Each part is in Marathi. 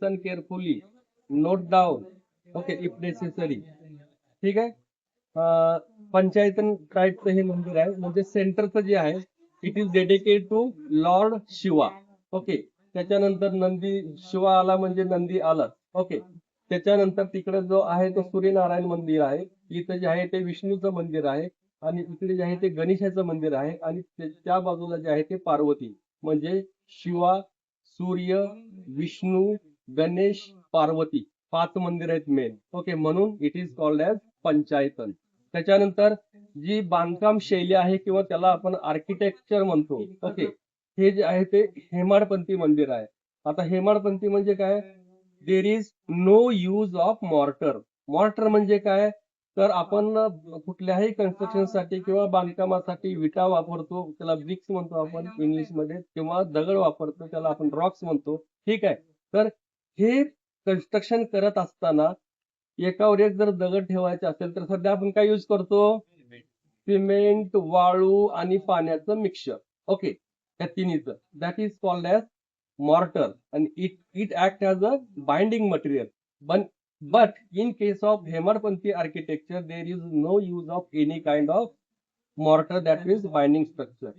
Listen carefully, note down, okay if necessary. ठीक आहे. पंचायतन टाईपचं हे मंदिर आहे, म्हणजे सेंटरचं जे आहे it is dedicated to lord Shiva. Okay. त्याच्यानंतर नंदी शिवा आला म्हणजे नंदी आलं. ओके. त्याच्यानंतर तिकडे जो आहे तो सूर्यनारायण मंदिर आहे. इथं जे आहे ते विष्णूचं मंदिर आहे आणि इकडे जे आहे ते गणेशाचं मंदिर आहे आणि त्या बाजूला जे आहे ते पार्वती. म्हणजे शिवा, सूर्य, विष्णू, गणेश, पार्वती 5 मंदिर आहेत मेन. ओके. म्हणून इट इज कॉल्ड ॲज पंचायतन. त्याच्यानंतर जी बांधकाम शैली आहे किंवा त्याला आपण आर्किटेक्चर म्हणतो. ओके. हे जे आहे ते हेमाडपंथी मंदिर आहे. आता हेमाडपंथी म्हणजे काय? There is no use of mortar. Mortar म्हणजे काय? तर आपण कुठल्याही कन्स्ट्रक्शनसाठी किंवा बांधकामासाठी विटा वापरतो, त्याला ब्रिक्स म्हणतो आपण इंग्लिशमध्ये, किंवा दगड वापरतो त्याला आपण रॉक्स म्हणतो. ठीक आहे. तर हे कन्स्ट्रक्शन करत असताना एकावर एक जर दगड ठेवायचे असेल तर सध्या आपण काय यूज करतो? सिमेंट, वाळू आणि पाण्याचं मिक्सचर. ओके. या तिन्हीचं that is called as mortar and it act as a binding material. But in case of Hemadpanthi architecture, there is no use of any kind of mortar, that is binding structure.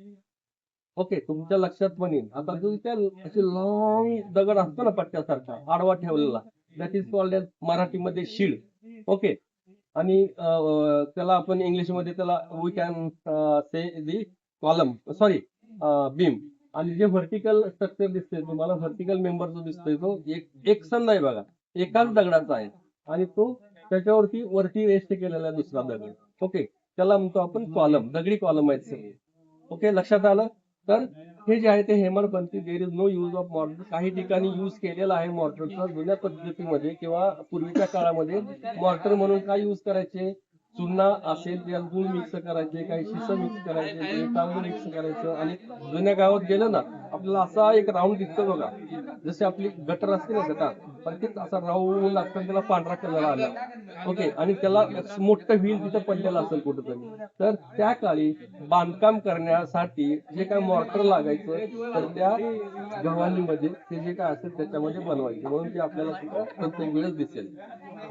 Okay. तुमच्या लक्षात पण येईल. आता जो त्या असे लॉंग दगड असतो ना पट्ट्यासारखा आडवा ठेवलेला, दॅट इज कॉल्ड ॲज मराठीमध्ये शीड. ओके. आणि त्याला आपण इंग्लिशमध्ये त्याला we can say the column, sorry beam. आणि जे व्हर्टिकल स्ट्रक्चर दिसतंय तुम्हाला, व्हर्टिकल मेंबर जो दिसतोय तो एक संध आहे बघा, एकाच दगडाचा आहे आणि तो त्याच्यावरती वरती रेस्ट केलेला आहे दुसरा दगड. ओके. त्याला म्हणतो आपण कॉलम, दगडी कॉलम आहेत सगळे. ओके. लक्षात आलं? तर हे जे आहे ते Hemadpanthi there is no use of mortar. काही ठिकाणी यूज केलेला आहे मॉर्टरचा जुन्या पद्धतीमध्ये किंवा पूर्वीच्या काळामध्ये. मॉर्टर म्हणून काय यूज करायचे? चुना असेल त्यात गुळ मिक्स करायचे, काही शिसं मिक्स करायचे, काही तांदूळ मिक्स करायचं. आणि जुन्या गावात गेलं ना आपल्याला असा एक राऊंड दिसतो बघा, जसे आपली गटर असते ना गटार, पण ते असा राऊंड लागतं, त्याला पांढरा कलर आला. ओके. आणि त्याला मोठं व्हील तिथं पडलेलं असेल कुठंतरी. तर त्या काळी बांधकाम करण्यासाठी जे काय मॉर्टर लागायचं तर त्या गव्हाणीमध्ये ते जे काय असेल त्याच्यामध्ये बनवायचे, म्हणून ते आपल्याला सुद्धा प्रत्येक वेळेस दिसेल.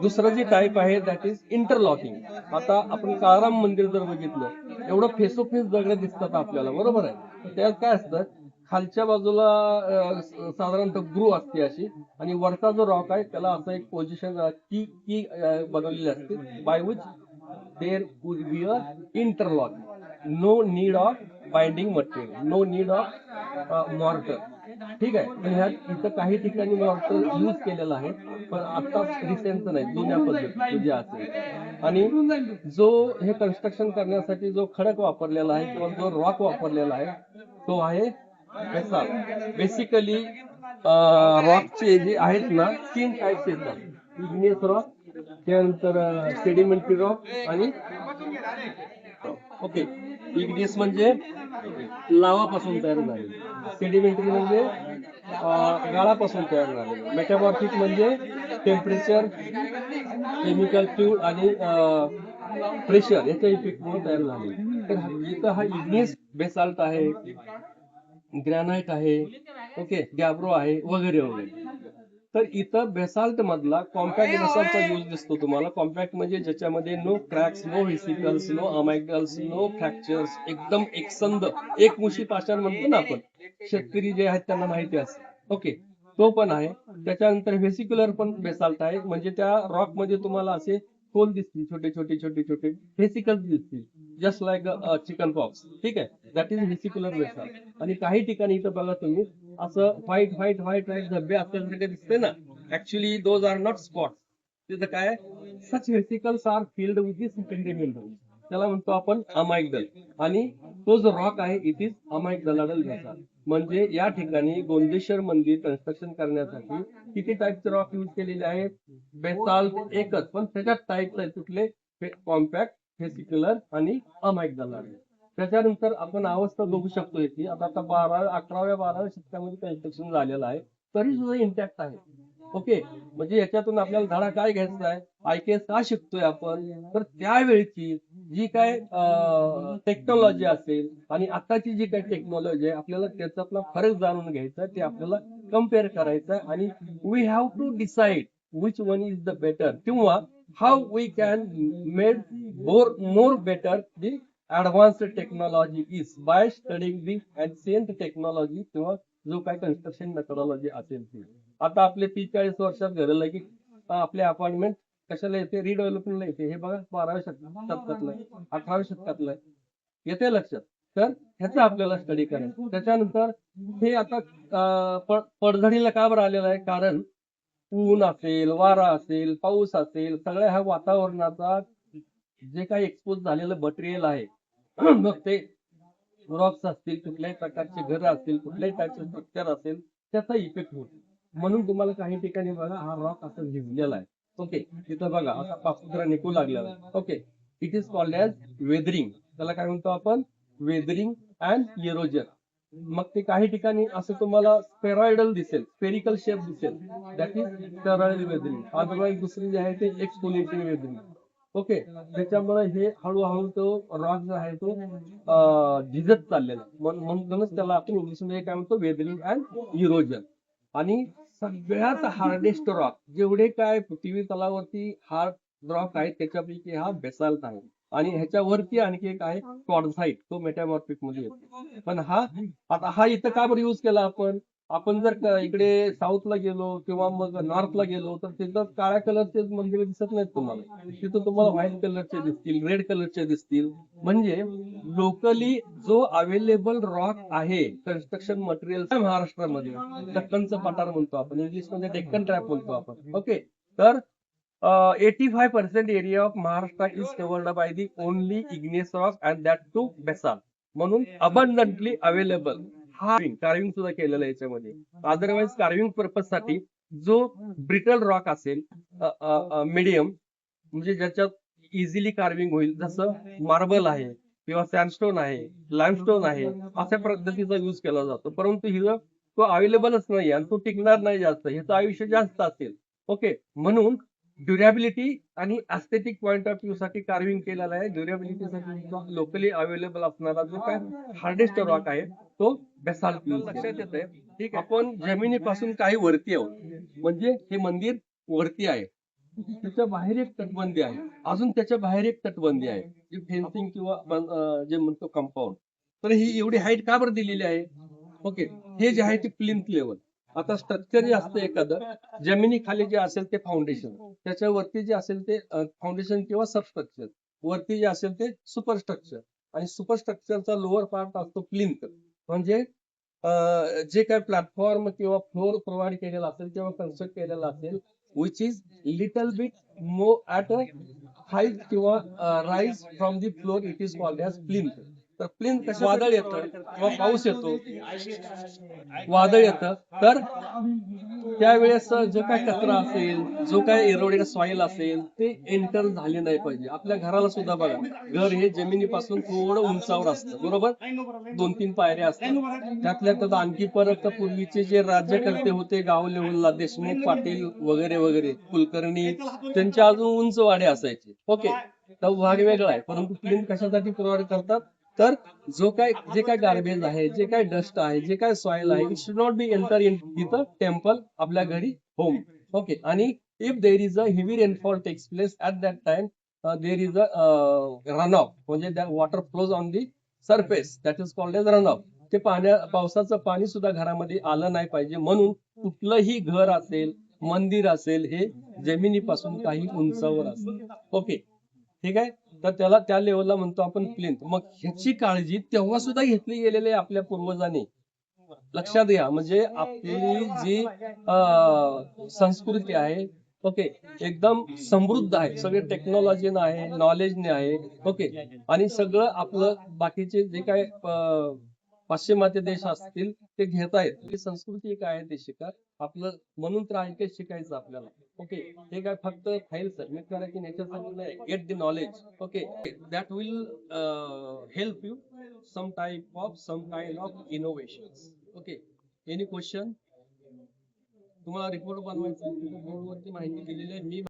दुसरं जे टाईप आहे दॅट इज इंटरलॉकिंग. आता आपण काळाराम मंदिर जर बघितलं, एवढं फेसोफेस दगड दिसतात आपल्याला, बरोबर आहे. त्यात काय असतं, खालच्या बाजूला साधारणतः ग्रू असते अशी, आणि वरचा जो रॉक आहे त्याला असं एक पोझिशन की बनवलेली असते, by which there would be a interlock. No need of binding material, no need of mortar. ठीक आहे. पण ह्यात इथं काही ठिकाणी मॉर्टर यूज केलेला आहे, पण आता रिसेंटचं नाही, जुन्या पद्धती जे असेल. आणि जो हे कन्स्ट्रक्शन करण्यासाठी जो खडक वापरलेला आहे किंवा जो रॉक वापरलेला आहे तो आहे बेसाल्ट. बेसिकली रॉकचे जे आहेत ना 3 टाईप्स येतात. इग्नियस रॉक, त्यानंतर सेडिमेंटरी रॉक आणि ओके. इग्नियस म्हणजे लावापासून तयार झालेले, सेडिमेंटरी म्हणजे गाळापासून तयार झालेले, मेटामॉर्फिक म्हणजे टेम्परेचर, केमिकल फ्यूल आणि प्रेशर याच्या इफेक्टमुळे तयार झाले. तर इथं हा इग्नियस बेसाल्ट आहे, ग्रॅनाइट आहे, ओके, गॅब्रो आहे, वगैरे वगैरे. तर इथं बेसाल्ट मधला कॉम्पॅक्ट बेसाल्टचा यूज दिसतो तुम्हाला. कॉम्पॅक्ट म्हणजे ज्याच्यामध्ये no cracks, no vesicles, no amygdales, no fractures, एकदम एकसंध एकमुशी पाषाण म्हणतो ना आपण, शेतकरी जे आहेत त्यांना माहिती असते. ओके. तो पण आहे. त्याच्यानंतर व्हेसिक्युलर पण बेसाल्ट आहे, म्हणजे त्या रॉक मध्ये तुम्हाला असे होल दिसतील, छोटे छोटे छोटे छोटे व्हेसिकल्स दिसतील, जस्ट लाईक चिकन पॉक्स. ठीक आहे. That is vesicular basalt. आणि काही ठिकाणी इथं बघा तुम्ही असं व्हाईट व्हाईट व्हाईट व्हाईट धब्बे असल्यासारखे दिसते ना, actually those are not spot. तिथं काय, such vesicles are filled with this secondary mineral, त्याला म्हणतो आपण अमायगडल. आणि तो जो रॉक आहे इट इज अमायगडल बेसाल्ट. म्हणजे या ठिकाणी गोंदेश्वर मंदिर कन्स्ट्रक्शन करण्यासाठी किती टाईपचे रॉक यूज केलेले आहेत? बेसाल्ट एकच, पण त्याच्यात टाईप्स आहेत कुठले? कॉम्पॅक्ट, व्हेसिक्युलर आणि अमायगडल. त्याच्यानंतर आपण अवस्था बघू शकतो याची. आता 11व्या-12व्या शतकामध्ये कन्स्ट्रक्शन झालेलं आहे, तरी सुद्धा इंटॅक्ट आहे. ओके. म्हणजे याच्यातून आपल्याला धडा काय घ्यायचा आहे? IKS का शिकतोय आपण? तर त्यावेळची जी काय टेक्नॉलॉजी असेल आणि आताची जी काय टेक्नॉलॉजी आहे, आपल्याला त्याच्यातला फरक जाणून घ्यायचा आहे. ते आपल्याला कम्पेअर करायचं आणि we have to decide which one is the better किंवा how we can made more better the advanced technology is by studying the ancient technology किंवा जो काय कन्स्ट्रक्शन मेथोडॉलॉजी असेल ती. आता आपले 30-40 वर्षात घडलं की आपले अपार्टमेंट कशाला येते, रिडेव्हलपमेंटला येते. हे बघा 12व्या शतकातलं 18व्या शतकातलं येते लक्षात. तर ह्याचं आपल्याला स्टडी करायचं. त्याच्यानंतर हे आता पडझडीला का बरं आलेलं आहे, कारण ऊन असेल, वारा असेल, पाऊस असेल, सगळ्या ह्या वातावरणाचा जे काही एक्सपोज झालेलं मटेरियल आहे मग ते रॉक्स असतील, कुठल्याही प्रकारचे घर असतील, कुठल्याही टाईपचे स्ट्रक्चर असेल, त्याचा इफेक्ट होतो. म्हणून तुम्हाला काही ठिकाणी बघा हा रॉक असं लिहिलेला आहे. ओके, तिथं बघा असा पापुद्रा निघू लागलेला आहे. Okay, it is called as weathering. त्याला काय म्हणतो आपण, वेदरिंग अँड इरोजन. मग ते काही ठिकाणी असं तुम्हाला स्पेरॉइडल दिसेल, स्पेरिकल शेप दिसेल, दॅट इज स्पेरॉइडल वेदरिंग. अदरवाईज दुसरी जे आहे ते एक्सपोनेन्शियल वेदरिंग. ओके, त्याच्यामुळे हे हळूहळू तो रॉक जो आहे तो झिजत चाललेला आहे. म्हणूनच त्याला आपण इंग्लिशमध्ये काय म्हणतो, वेदरिंग अँड इरोजन. आणि सगळ्यात हार्डेस्ट रॉक जेवढे काय पृथ्वी तलावरती हार्ड रॉक आहे त्याच्यापैकी हा बेसाल्ट आहे. आणि ह्याच्यावरती आणखी एक आहे क्वार्टझाइट, तो मेटामॉर्फिक मध्ये येतो. पण आता हा इथं का बरं यूज केला आपण जर इकडे साऊथला गेलो किंवा मग नॉर्थला गेलो तर तिथं काळ्या कलरचे मंदिर दिसत नाहीत तुम्हाला. तिथं तुम्हाला व्हाईट कलरचे दिसतील, रेड कलरचे दिसतील. म्हणजे लोकली जो अवेलेबल रॉक आहे कन्स्ट्रक्शन मटेरियल महाराष्ट्रामध्ये, दक्कनचं पठार म्हणतो आपण, इंग्लिशमध्ये डेक्कन ट्रॅप म्हणतो आपण. ओके, तर 85% area of Maharashtra is covered by the only igneous rock and that too basalt. म्हणून अबंडंटली अवेलेबल हा कार्विंग सुद्धा केलेलं आहे याच्यामध्ये. अदरवाईज कार्विंग पर्पज साठी जो ब्रिटल रॉक असेल, मीडियम, म्हणजे ज्याच्यात इझिली कार्विंग होईल, जसं मार्बल आहे किंवा सँडस्टोन आहे, लाईमस्टोन आहे, अशा पद्धतीचा युज केला जातो. परंतु हिरो तो अवेलेबलच नाही आणि तो टिकणार नाही जास्त, ह्याचं आयुष्य जास्त असेल. ओके, म्हणून ड्युरेबिलिटी आणि एस्थेटिक पॉइंट ऑफ व्ह्यू साठी कार्विंग केलेला आहे. ड्युरेबिलिटीसाठी लोकली अवेलेबल असणारा जो काय हार्डेस्ट रॉक आहे तो बेसाल्ट लक्षात येतंय. ठीक आहे, आपण जमिनीपासून काही वरती आहोत, म्हणजे हे मंदिर वरती आहे, त्याच्या बाहेर एक तटबंदी आहे, अजून त्याच्या बाहेर एक तटबंदी आहे, जी फेन्सिंग किंवा जे म्हणतो कंपाऊंड. तर ही एवढी हाईट का बरं दिलेली आहे? ओके, हे जे आहे ते प्लिंथ लेवल. आता स्ट्रक्चर जे असतं एखादं, जमिनीखाली जे असेल ते फाउंडेशन, त्याच्यावरती जे असेल ते फाउंडेशन किंवा सबस्ट्रक्चर, वरती जे असेल ते सुपरस्ट्रक्चर, आणि सुपरस्ट्रक्चरचा लोअर पार्ट असतो प्लिंथ. म्हणजे जे काय प्लॅटफॉर्म किंवा फ्लोर प्रोव्हाइड केलेला असेल किंवा कन्स्ट्रक्ट केलेला असेल, which is little bit more at a height किंवा rise from the floor, it is called as plinth. तर प्लिंथ कसं, वादळ येतं किंवा पाऊस येतो, वादळ येतं, तर त्यावेळेस जो काय कचरा असेल, जो काय इरोडेड सॉइल असेल, ते एंटर झाले नाही पाहिजे. आपल्या घराला सुद्धा बघा, घर हे जमिनीपासून थोडं उंचावर असतं, बरोबर, 2-3 पायऱ्या असतात. त्यातल्या त्यात आणखी परत पूर्वीचे जे राज्यकर्ते होते गाव लेवलला, देशमुख, पाटील वगैरे वगैरे, कुलकर्णी, त्यांच्या अजून उंच वाडे असायचे. ओके, तो भाग वेगळा आहे. परंतु प्लिंथ कशासाठी प्रोव्हाइड करतात, तर जे काय गार्बेज आहे, जे काय डस्ट आहे, जे काय सॉइल आहे, it should not be enter in the temple, आपल्या घरी, होम. ओके, आणि if there is a heavy rainfall takes place at that time, there is a run off, म्हणजे water flows on the surface, that is called as run off. ते पावसाचं पाणी सुद्धा घरामध्ये आलं नाही पाहिजे. म्हणून कुठलंही घर असेल, मंदिर असेल, हे जमिनीपासून काही उंचावर असेल. ओके, ठीक आहे, तर त्याला त्या लेवलला म्हणतो आपण प्लिंथ. मग ह्याची काळजी तेव्हा सुद्धा घेतली गेलेली आहे आपल्या पूर्वजांनी. लक्षात घ्या, म्हणजे आपली जी संस्कृती आहे, ओके, एकदम समृद्ध आहे, सगळे टेक्नॉलॉजीने आहे, नॉलेजने आहे. ओके, आणि सगळं आपलं बाकीचे जे काय पाश्चिमात्य देश असतील ते घेतायत. ही संस्कृती काय आहे ते शिका, आपलं म्हणून तर आहे ते शिकायचं आपल्याला. ओके, हे काय फक्त फाईल सबमिट करायची याच्यासाठी नाही, get the knowledge. Okay, that will help you some kind of innovation. Okay, any question? तुम्हाला रिपोर्ट बनवायचा बोर्डवरती माहिती दिलेली आहे मी.